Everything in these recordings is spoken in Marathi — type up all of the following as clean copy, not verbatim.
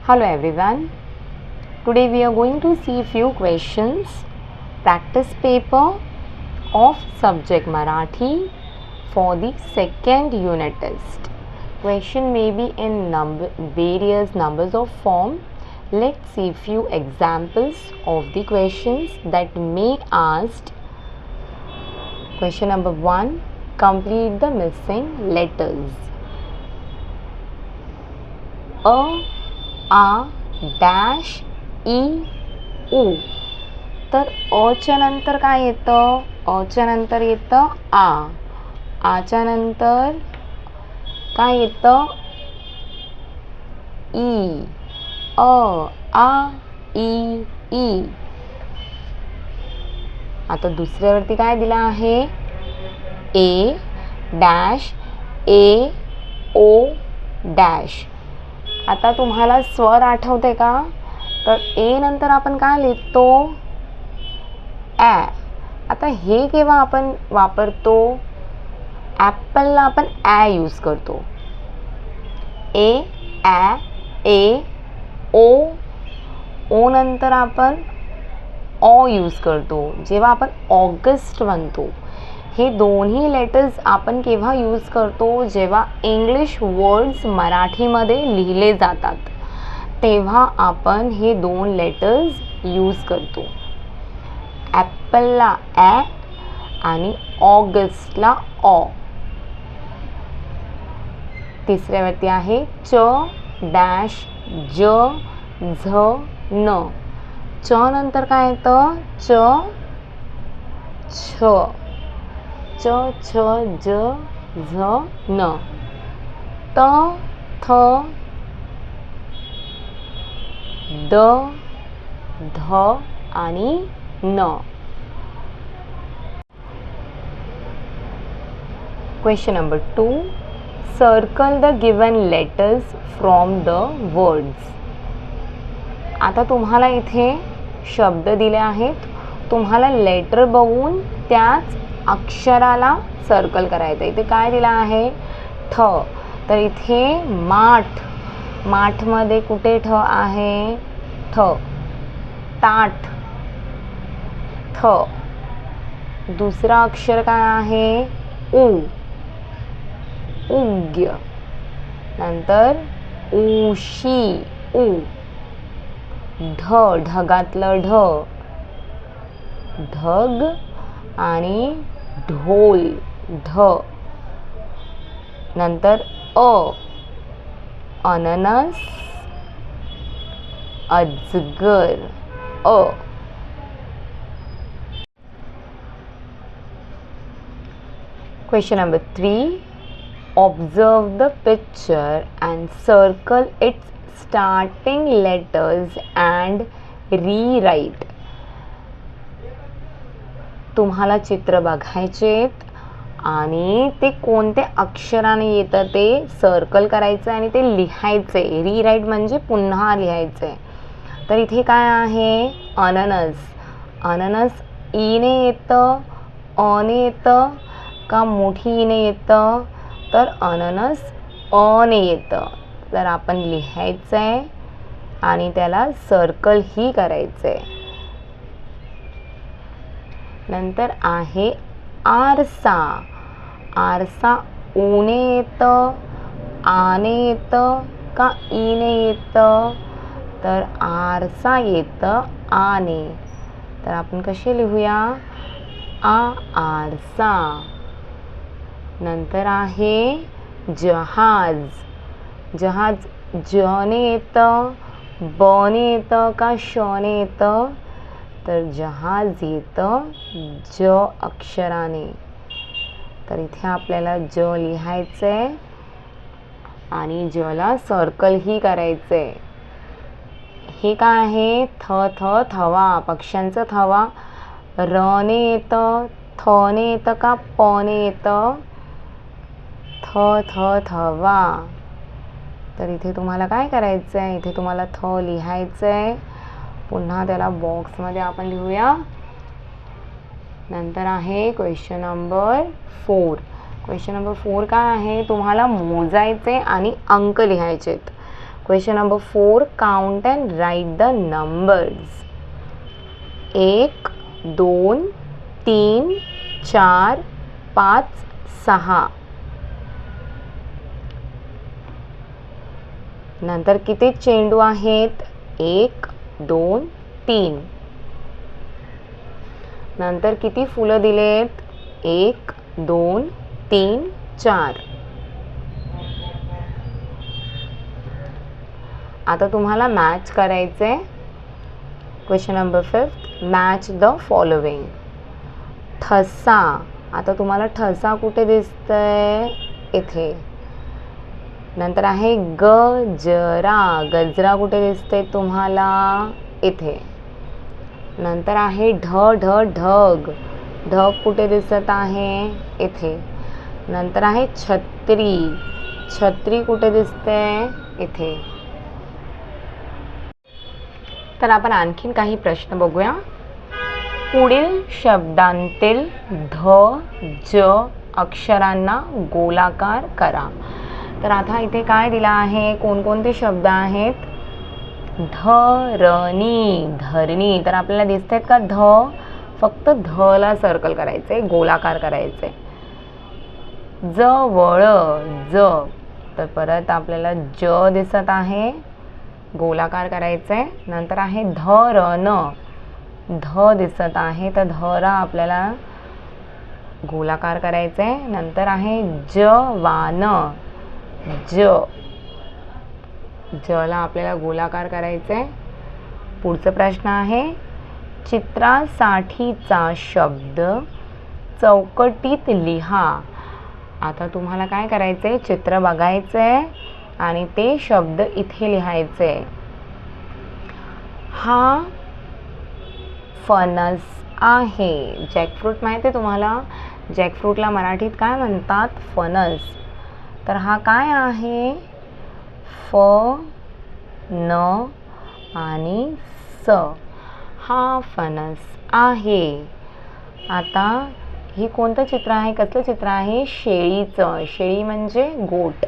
Hello everyone. Today we are going to see few questions, practice paper of subject Marathi for the second unit test. Question may be in various numbers of form. Let's see few examples of the questions that may asked. Question number 1. Complete the missing letters. A dash E उ. तर अच्या नंतर काय येतं? अच्या नंतर येतं आ. आच्या नंतर काय येतं? ई. आ ई ई. आता दुसऱ्यावरती काय दिलं आहे? ए डॅश ए ओ डॅश. आता तुम्हाला स्वर आठवते का? तर ए नंतर आपण काय लिहितो? ॲ. आता हे केव्हा आपण वापरतो? ॲपलला आपण ॲ यूज करतो. ए ॲ ए ओ. ओ नंतर आपण ऑ यूज करतो जेव्हा आपण ऑगस्ट म्हणतो. हे दोन्ही लेटर्स आपण केव्हा यूज करतो? जेव्हा इंग्लिश वर्ड्स मराठीमध्ये लिहिले जातात तेव्हा आपण हे दोन लेटर्स यूज करतो. ॲपलला ॲ आणि ऑगस्टला ऑ. तिसऱ्यावरती आहे च डॅश ज झ न. च नंतर काय येतं? च छ. च छ ज झ न. त थ द ध आणि न. Question number 2. Circle the given letters from the words. आता तुम्हाला इथे शब्द दिले आहेत. तुम्हाला लेटर बघून त्याच अक्षराला सर्कल करायचं. इथे काय दिलं आहे? ठ. तर इथे माठ. माठमध्ये कुठे ठ आहे? ठ. ताठ थ. दुसरा अक्षर काय आहे? उ. उग्य. नंतर उशी उ. ढ ढगातलं ढ. ढग आणि ढोल ढ. नंतर अननस अजगर अ. Question number 3. Observe the picture and circle its starting letters and rewrite. तुम्हाला चित्र बघायचे आणि ते कोणत्या अक्षराने येतं ते सर्कल करायचं आणि ते लिहायचे. रीराईट म्हणजे पुन्हा लिहायचे. तर इथे काय आहे? अननस. अननस ईने येतं, अने येतं का मोठी ईने येतं? तर अननस अने येतं. तर आपण लिहायचं आहे आणि त्याला सर्कल ही करायचं आहे. नंतर आहे आरसा. आरसा ऊने येतं, आने येतं का ईने येतं? तर आरसा येतं आने. तर आपण कसे लिहूया? आरसा. नंतर आहे जहाज. जहाज जने येतं, बने येतं का शने येतं? तर जहाज येतं ज अक्षराने. तर इथे आपल्याला ज लिहायचं आहे आणि जला सर्कल ही करायचं आहे. हे काय आहे? थ थ थवा. पक्ष्यांचा थवा. रने येतं, थने येतं का पने येतं? थ थ थवा. तर इथे तुम्हाला काय करायचं आहे? इथे तुम्हाला थ लिहायचं आहे. पुन्हा त्याला बॉक्समध्ये आपण लिहूया. नंतर आहे क्वेश्चन नंबर 4. क्वेश्चन नंबर 4 काय आहे? तुम्हाला मोजायचे आणि अंक लिहायचे आहेत. Question number 4, count and write the numbers. 1 2 3 4 5 6. नंतर किती चेंडू आहेत? 1 2 3. नंतर किती फुलं दिलेत? 1 2 3 4. आता तुम्हाला मॅच करायचे. Question number 5, match the following. ठसा. आता तुम्हाला ठसा कुठे दिसतंय? इथे. नंतर आहे गजरा. गजरा कुठे दिसते तुम्हाला? इथे. नंतर आहे ढग. ढग कुठे दिसत आहे? इथे. नंतर आहे छत्री. छत्री कुठे दिसते? इथे. तर आपण आणखीन काही प्रश्न बघूया. पुढील शब्दांतील ध ज अक्षरांना गोलाकार करा. तर आता इथे काय दिलं आहे? कोणकोणते शब्द आहेत? धरणी. धरणी. तर आपल्याला दिसतात का ध? फक्त ध ला सर्कल करायचे, गोलाकार करायचे. जवळ. ज. तर परत आपल्याला ज दिसत आहे, गोलाकार करायचे. नंतर आहे धरण. ध दिसत आहे, तर धरा आपल्याला गोलाकार करायचे. नंतर आहे जवान. ज. जला आपल्याला गोलाकार करायचे. पुढचा प्रश्न आहे चित्रासाठीचा शब्द चौकटीत लिहा. आता तुम्हाला काय करायचे? चित्र बघायचे आणि ते शब्द इथे लिहायचे. हा फणस आहे. जॅकफ्रूट माहिती आहे तुम्हाला? जॅकफ्रूटला मराठीत काय म्हणतात? फणस. तर हा काय आहे? फ न आणि स. हा फणस आहे. आता ही कोणतं चित्र आहे? कसलं चित्र आहे? शेळीचं. शेळी म्हणजे गोट.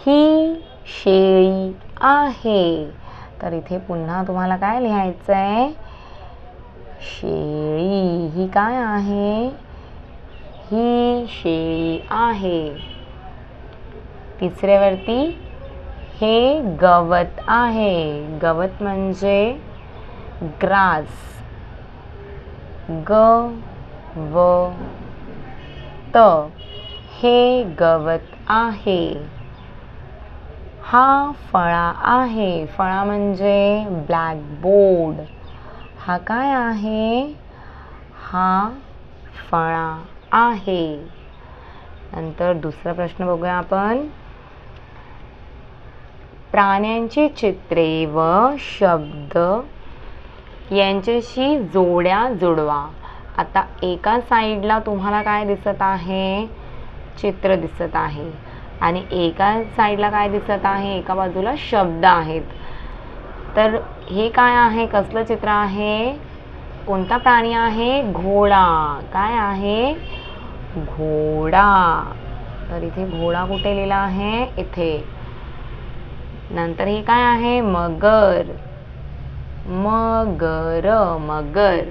ही शेळी आहे. तर इथे पुन्हा तुम्हाला काय लिहायचं आहे? शेळी. ही काय आहे? ही शेळी आहे. तिसऱ्यावरती हे गवत आहे. गवत म्हणजे ग्रास. ग व त. हे गवत आहे. हा फळा आहे. फळा म्हणजे ब्लॅकबोर्ड. हा काय आहे? हा फळा आहे. नंतर दुसरा प्रश्न बघूया आपण. प्राण्यांची चित्रे व शब्द यांच्याशी जोड्या जुळवा. आता एका साईडला तुम्हाला काय दिसत आहे? चित्र दिसत आहे. आणि एका साईडला काय दिसत आहे? एका बाजूला शब्द आहेत. तर हे काय आहे? कसलं चित्र आहे? कोणता प्राणी आहे? घोडा. काय आहे? घोडा. तर इथे घोडा कुठे लिहिला आहे? इथे. नंतर हे काय आहे? मगर. मगर. मगर.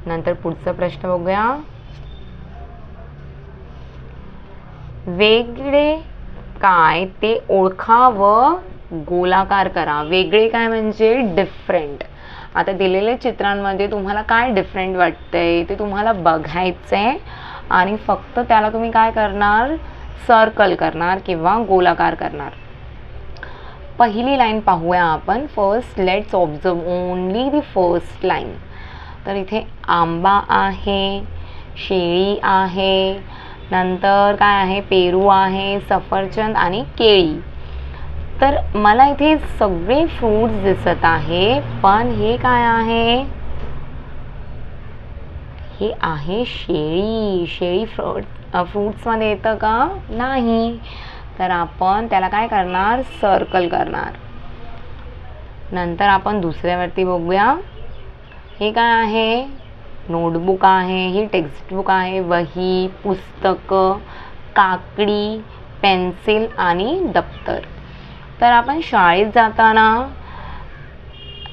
नंतर पुढचा प्रश्न बघूया. वेगळे काय ते ओळखा व गोलाकार करा. वेगळे काय म्हणजे डिफरंट. आता दिलेल्या चित्रांमध्ये तुम्हाला काय डिफरंट वाटतंय ते तुम्हाला बघायचंय आणि फक्त त्याला तुम्ही काय करणार? सर्कल करणार किंवा गोलाकार करणार. पहिली लाईन पाहूया आपण. First let's observe only the first line. तर इथे आंबा आहे, शेळी आहे, नंतर काय आहे? पेरू आहे, सफरचंद आणि केळी. तर मला इथे सगळे फ्रूट्स दिसत आहे, पण हे काय आहे? हे आहे शेळी. शेळी फ्रूट्समध्ये येतं का? नाही. तर आपण त्याला काय करणार? सर्कल करणार. नंतर आपण दुसऱ्यावरती बघूया. हे काय आहे? नोटबुक आहे, ही टेक्स्टबुक आहे, वही, पुस्तकं, काकडी, पेन्सिल आणि दप्तर. तर आपण शाळेत जाताना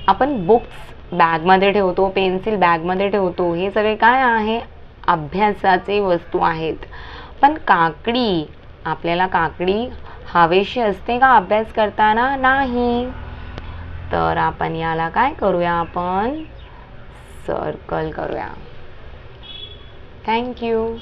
आपण बुक्स बॅगमध्ये ठेवतो, पेन्सिल बॅगमध्ये ठेवतो. हे सगळे काय आहे? अभ्यासाचे वस्तू आहेत. पण काकडी, आपल्याला काकडी हवीशी असते का अभ्यास करताना? नाही. तर आपण याला काय करूया? आपण सर्कल करूया. थँक्यू.